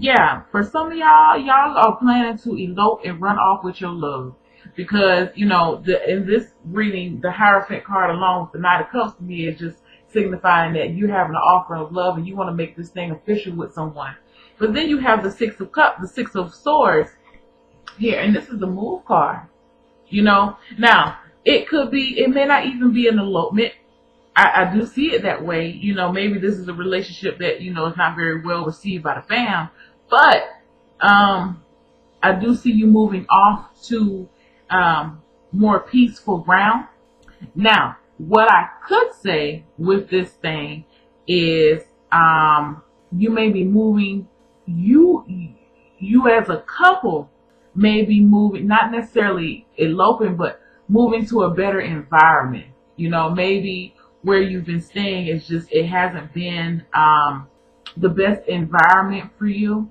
Yeah, for some of y'all are planning to elope and run off with your love. Because, in this reading, the Hierophant card along with the Knight of Cups to me is just signifying that you're having an offer of love and you want to make this thing official with someone. But then you have the Six of Cups, the Six of Swords here, and this is the Move card. Now, it may not even be an elopement. I do see it that way. Maybe this is a relationship that, is not very well received by the fam. But I do see you moving off to more peaceful ground. Now, what I could say with this thing is you may be moving, you as a couple may be moving, not necessarily eloping, but moving to a better environment. Maybe where you've been staying is just, it hasn't been the best environment for you.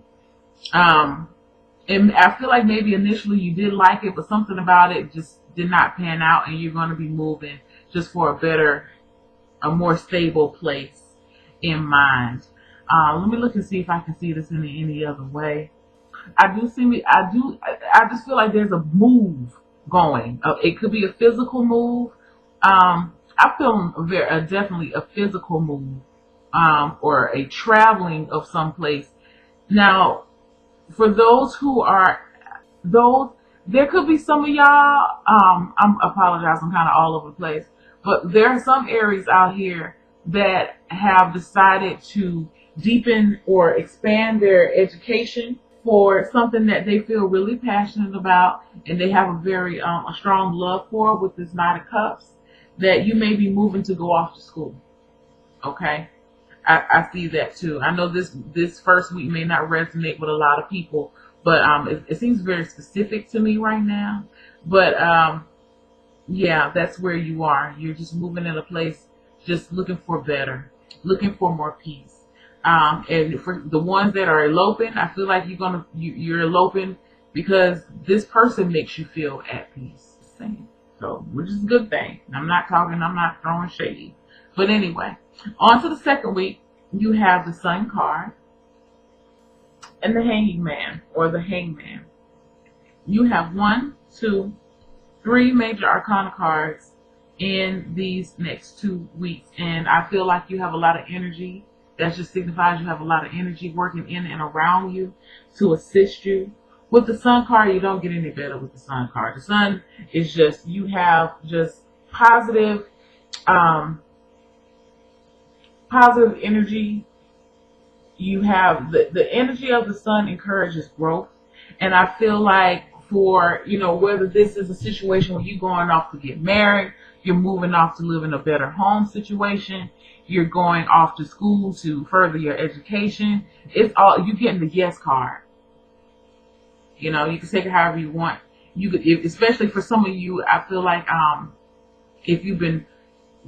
And I feel like maybe initially you did like it, but something about it just did not pan out, and you're going to be moving just for a more stable place in mind. Let me look and see if I can see this in any other way. I just feel like there's a move going. It could be a physical move. I feel definitely a physical move, or a traveling of someplace. Now, for those who are there could be some of y'all. I apologize. I'm kind of all over the place, but there are some Aries out here that have decided to deepen or expand their education for something that they feel really passionate about, and they have a very a strong love for with this Knight of Cups. That you may be moving to go off to school. Okay. I see that too. I know this first week may not resonate with a lot of people, but it seems very specific to me right now. But yeah, that's where you are. You're just moving in a place, just looking for better, looking for more peace. And for the ones that are eloping, I feel like you're eloping because this person makes you feel at peace. So, which is a good thing. I'm not throwing shade. But anyway, on to the second week, you have the Sun card and the Hanging Man or the Hangman. You have 1, 2, 3 major arcana cards in these next 2 weeks. And I feel like you have a lot of energy. That just signifies you have a lot of energy working in and around you to assist you. With the Sun card, you don't get any better with the Sun card. The Sun is just, you have just positive energy. You have the energy of the Sun encourages growth. And I feel like for, whether this is a situation where you're going off to get married, you're moving off to live in a better home situation, you're going off to school to further your education, it's all, you're getting the yes card. You can take it however you want. You could, especially for some of you, I feel like if you've been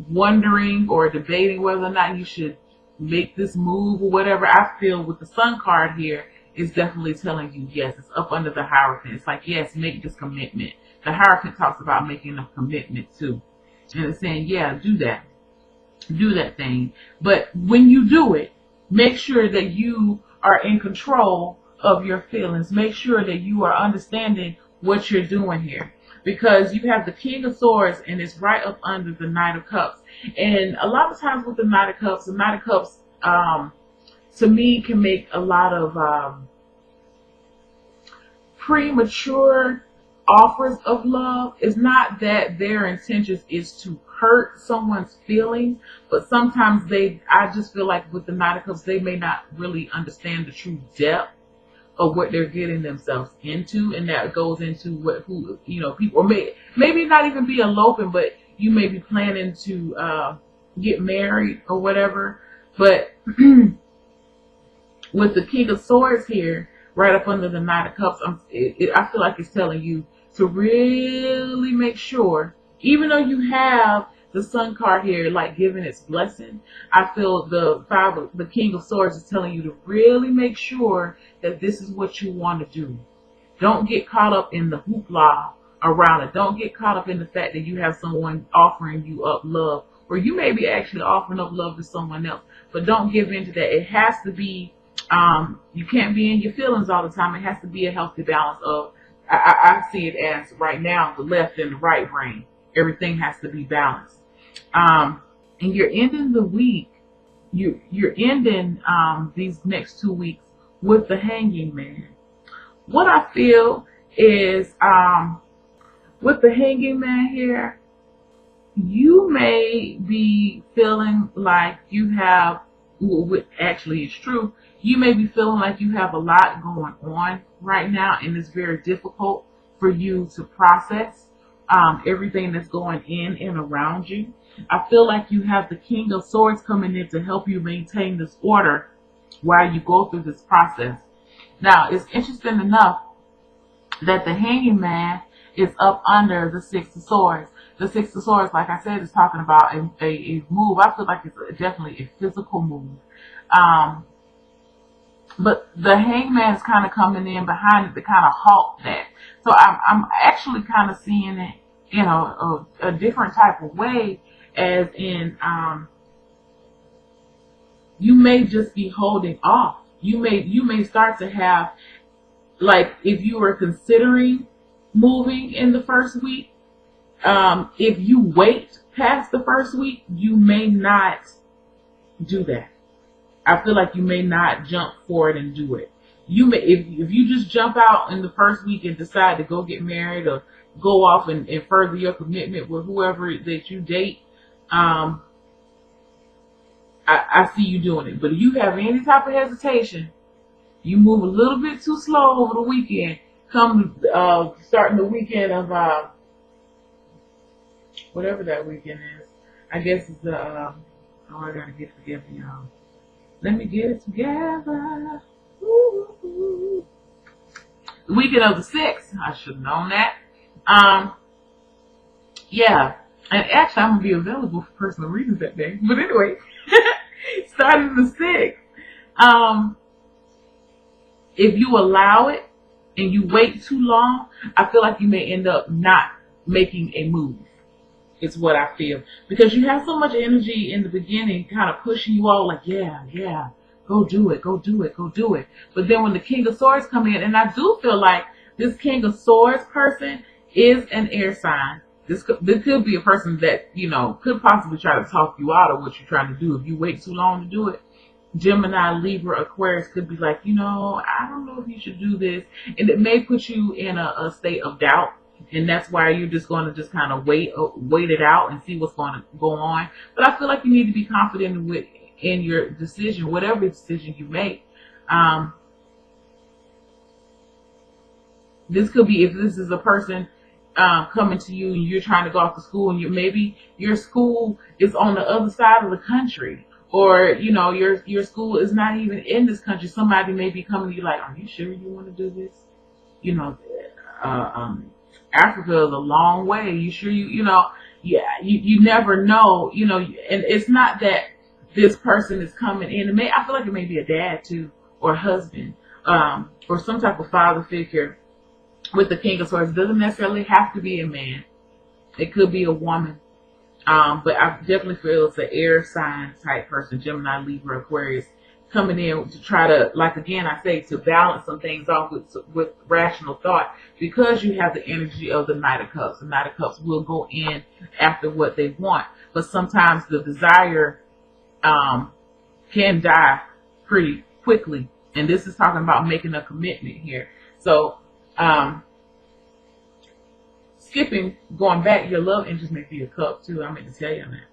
wondering or debating whether or not you should make this move or whatever, I feel with the Sun card here, it's definitely telling you yes. It's up under the Hierophant. It's like, yes, make this commitment. The Hierophant talks about making a commitment too. And it's saying, yeah, do that. Do that thing. But when you do it, make sure that you are in control of your feelings. Make sure that you are understanding what you're doing here, because you have the King of Swords and it's right up under the Knight of Cups. And a lot of times with the Knight of Cups, to me can make a lot of premature offers of love. It's not that their intentions is to hurt someone's feelings, but sometimes I just feel like with the Knight of Cups, they may not really understand the true depth of what they're getting themselves into, and that goes into people, or maybe not even be eloping, but you may be planning to get married or whatever. But with the King of Swords here, right up under the Knight of Cups, I feel like it's telling you to really make sure, even though you have the Sun card here, like giving its blessing, I feel the King of Swords is telling you to really make sure that this is what you want to do. Don't get caught up in the hoopla around it. Don't get caught up in the fact that you have someone offering you up love, or you may be actually offering up love to someone else. But don't give in to that. It has to be You can't be in your feelings all the time. It has to be a healthy balance of, I see it as right now, the left and the right brain. Everything has to be balanced. And you're ending the week, you're ending these next 2 weeks with the Hanging Man. What I feel is, with the Hanging Man here, you may be feeling like you have, well, actually it's true, you may be feeling like you have a lot going on right now, and it's very difficult for you to process everything that's going in and around you. I feel like you have the King of Swords coming in to help you maintain this order while you go through this process. Now, it's interesting enough that the Hanging Man is up under the Six of Swords. The Six of Swords, like I said, is talking about a move. I feel like it's definitely a physical move. But the Hangman is kind of coming in behind it to kind of halt that. So I'm actually kind of seeing it in a different type of way, as in you may just be holding off. You may start to have, like, if you were considering moving in the first week, if you wait past the first week, you may not do that. I feel like you may not jump for it and do it. You may, if you just jump out in the first week and decide to go get married or go off and further your commitment with whoever that you date, I see you doing it. But if you have any type of hesitation, you move a little bit too slow over the weekend. Come starting the weekend of whatever that weekend is. I guess it's the I gotta get together, y'all. Let me get it together. Ooh. The weekend of the 6th. I should have known that. Yeah. And actually, I'm going to be available for personal readings that day. But anyway, starting the 6th. If you allow it and you wait too long, I feel like you may end up not making a move. It's what I feel. Because you have so much energy in the beginning kind of pushing you all like, yeah, go do it, go do it, go do it. But then when the King of Swords come in, and I do feel like this King of Swords person is an air sign. This could be a person that, could possibly try to talk you out of what you're trying to do if you wait too long to do it. Gemini, Libra, Aquarius could be like, I don't know if you should do this. And it may put you in a state of doubt. And that's why you're just going to just kind of wait it out and see what's going to go on. But I feel like you need to be confident in your decision, whatever decision you make. This could be, if this is a person coming to you and you're trying to go off to school, and maybe your school is on the other side of the country, or your school is not even in this country. Somebody may be coming to you like, are you sure you want to do this? Africa is a long way. You sure you never know, and it's not that this person is coming in. I feel like it may be a dad too, or a husband, or some type of father figure with the King of Swords. It doesn't necessarily have to be a man. It could be a woman. But I definitely feel it's an air sign type person, Gemini, Libra, Aquarius, coming in to try to, like again, I say, to balance some things off with rational thought, because you have the energy of the Knight of Cups. The Knight of Cups will go in after what they want, but sometimes the desire can die pretty quickly. And this is talking about making a commitment here. So, going back, your love interest may be a cup too. I meant to tell you that.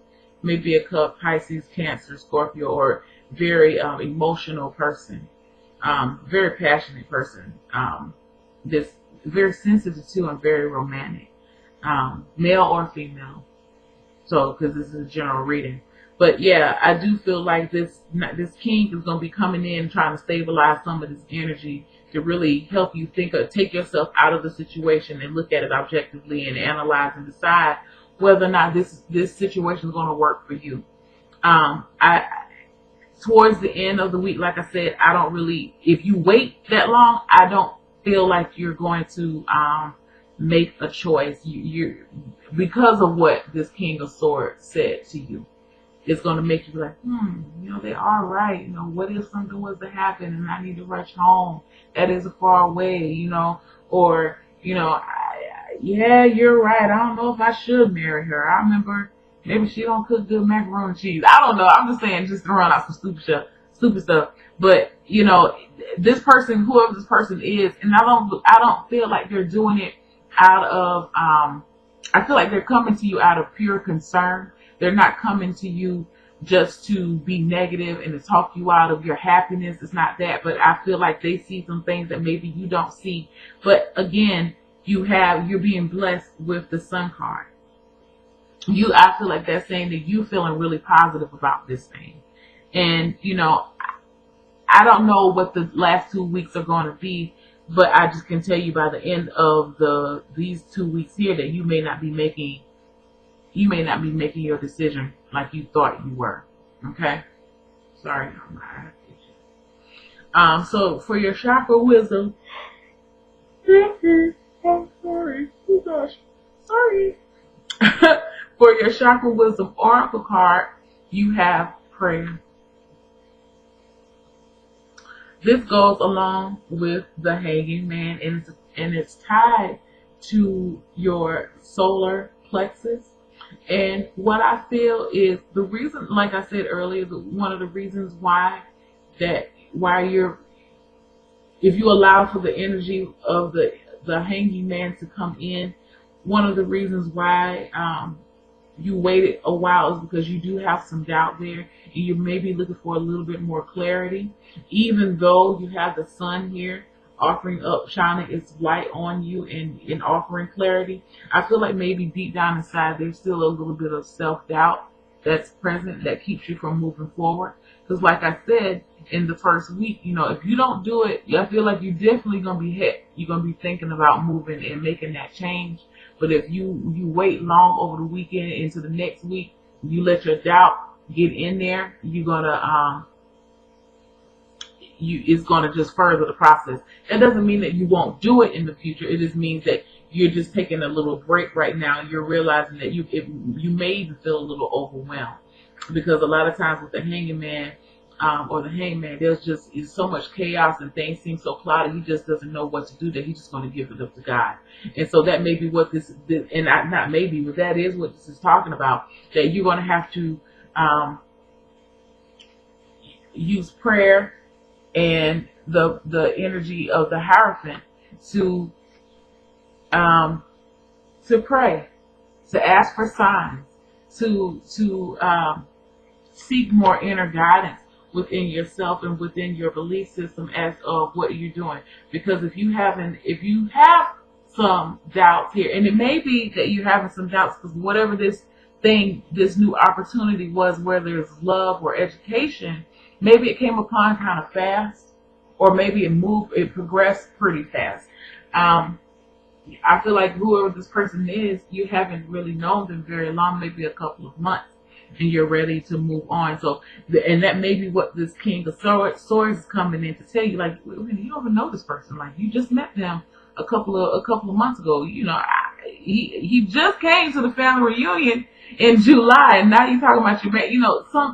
Maybe a cup, Pisces, Cancer, Scorpio, or very emotional person, very passionate person, this very sensitive too, and very romantic, male or female. So, because this is a general reading. But yeah, I do feel like this king is going to be coming in trying to stabilize some of this energy to really help you take yourself out of the situation and look at it objectively and analyze and decide whether or not this situation is going to work for you. Towards the end of the week, like I said, I don't really, if you wait that long, I don't feel like you're going to make a choice. You because of what this King of Swords said to you. it's going to make you be like, they are right. What if something was to happen and I need to rush home? That is far away, or, yeah, you're right. I don't know if I should marry her. I remember maybe she don't cook good macaroni and cheese. I don't know. I'm just saying, just throwing out some stupid stuff. But, this person, whoever this person is, and I don't feel like they're doing it out of, I feel like they're coming to you out of pure concern. They're not coming to you just to be negative and to talk you out of your happiness. It's not that, but I feel like they see some things that maybe you don't see. But again, you're being blessed with the Sun card. I feel like that's saying that you're feeling really positive about this thing. And, I don't know what the last 2 weeks are going to be, but I just can tell you by the end of these 2 weeks here that you may not be making your decision like you thought you were. Okay? Sorry. So for your chakra wisdom, I'm sorry. Oh gosh. Sorry. For your chakra wisdom oracle card, you have prayer. This goes along with the Hanging Man, and it's tied to your solar plexus. And what I feel is the reason, like I said earlier, one of the reasons why if you allow for the energy of the Hanging Man to come in, one of the reasons why you waited a while is because you do have some doubt there, and you may be looking for a little bit more clarity. Even though you have the Sun here shining its light on you and offering clarity, I feel like maybe deep down inside there's still a little bit of self-doubt that's present that keeps you from moving forward. Because like I said, in the first week, if you don't do it, I feel like you're definitely going to be hit. You're going to be thinking about moving and making that change. But if you wait long over the weekend into the next week, you let your doubt get in there, you're gonna it's gonna just further the process. That doesn't mean that you won't do it in the future. It just means that you're just taking a little break right now, and you're realizing that you may even feel a little overwhelmed, because a lot of times with the Hanging Man or the Hangman, is so much chaos and things seem so cloudy. He just doesn't know what to do. That he's just going to give it up to God. And so that may be what not maybe, but that is what this is talking about. That you're going to have to use prayer and the energy of the Hierophant to pray, to ask for signs, to seek more inner guidance within yourself and within your belief system as of what you're doing. Because if you have some doubts here, and it may be that you're having some doubts because whatever this new opportunity was, whether it's love or education, maybe it came upon kind of fast, or maybe it progressed pretty fast. I feel like whoever this person is, you haven't really known them very long, maybe a couple of months, and you're ready to move on. So, and that may be what this King of Swords is coming in to tell you. Like, you don't even know this person. Like, you just met them a couple of months ago. He just came to the family reunion in July, and now you're talking about your man.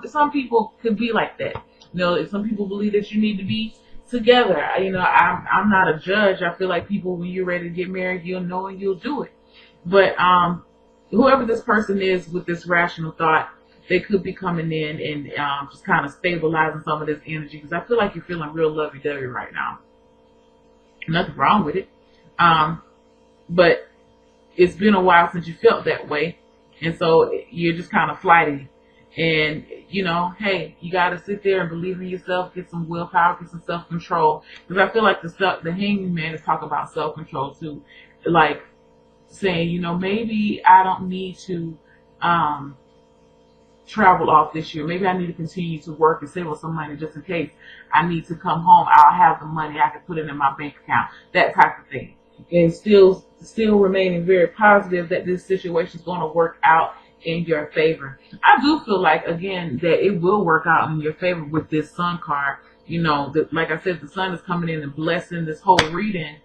Some people could be like that. Some people believe that you need to be together. I'm not a judge. I feel like people, when you're ready to get married, you'll know and you'll do it. But whoever this person is with this rational thought, they could be coming in and just kind of stabilizing some of this energy, because I feel like you're feeling real lovey-dovey right now. Nothing wrong with it. But it's been a while since you felt that way. And so you're just kind of flighty. And, hey, you got to sit there and believe in yourself, get some willpower, get some self-control. Because I feel like the Hanging Man is talking about self-control too. Like saying, maybe I don't need to travel off this year. Maybe I need to continue to work and save up some money just in case I need to come home. I'll have the money. I can put it in my bank account. That type of thing. And still remaining very positive that this situation is going to work out in your favor. I do feel like, again, that it will work out in your favor with this Sun card. Like I said, the Sun is coming in and blessing this whole reading,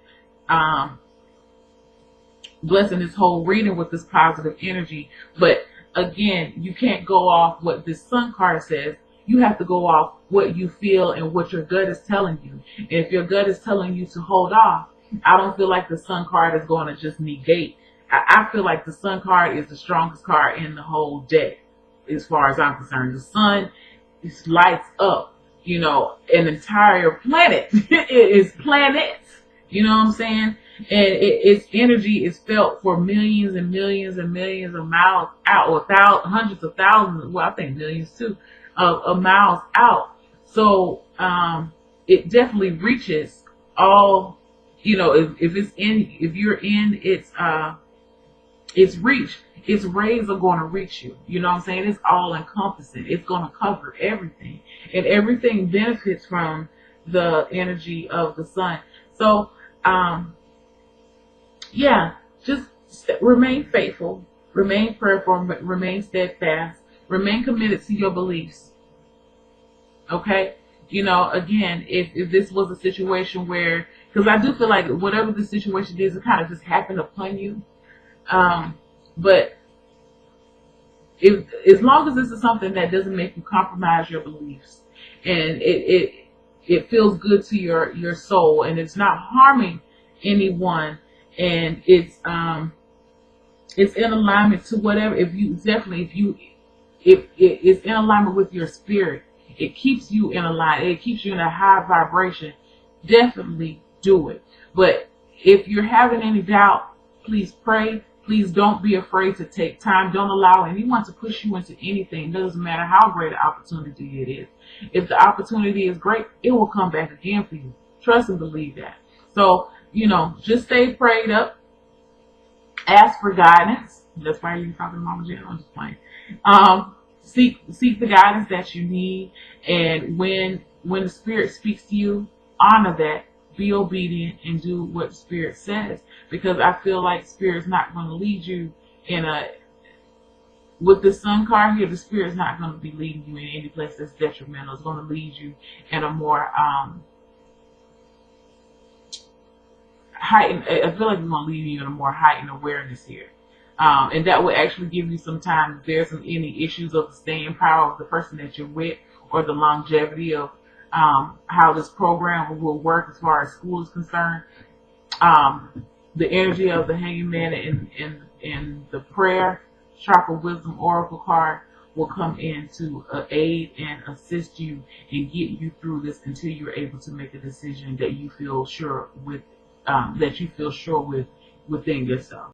with this positive energy. But again, you can't go off what this Sun card says. You have to go off what you feel and what your gut is telling you. And if your gut is telling you to hold off, I don't feel like the Sun card is going to just negate. I feel like the Sun card is the strongest card in the whole deck, as far as I'm concerned. The Sun lights up, an entire planet. It is planets. You know what I'm saying? And its energy is felt for millions and millions and millions of miles out, or hundreds of thousands, well, I think millions too, of miles out. So it definitely reaches all, if you're in its reach, its rays are going to reach you. You know what I'm saying? It's all encompassing. It's going to cover everything, and everything benefits from the energy of the Sun. So, just remain faithful, remain prayerful, remain steadfast, remain committed to your beliefs. Okay? Again, if this was a situation where, because I do feel like whatever the situation is, it kind of just happened upon you. But as long as this is something that doesn't make you compromise your beliefs, and it feels good to your soul, and it's not harming anyone, and it's in alignment to whatever, if it's in alignment with your spirit, it keeps you in alignment, it keeps you in a high vibration, definitely do it. But if you're having any doubt, please pray. Please don't be afraid to take time. Don't allow anyone to push you into anything. It doesn't matter how great an opportunity it is. If the opportunity is great, it will come back again for you. Trust and believe that. So, just stay prayed up. Ask for guidance. That's why you're talking to Mama Jen. I'm just playing. Seek the guidance that you need. And when the Spirit speaks to you, honor that. Be obedient and do what the Spirit says, because I feel like Spirit's not going to lead you with the Sun card here. The Spirit's not going to be leading you in any place that's detrimental. It's going to lead you in a more heightened. I feel like it's going to lead you in a more heightened awareness here, and that will actually give you some time if there's any issues of the staying power of the person that you're with, or the longevity of how this program will work as far as school is concerned. The energy of the Hanging Man and the prayer chakra wisdom oracle card will come in to aid and assist you and get you through this until you're able to make a decision that you feel sure with, within yourself.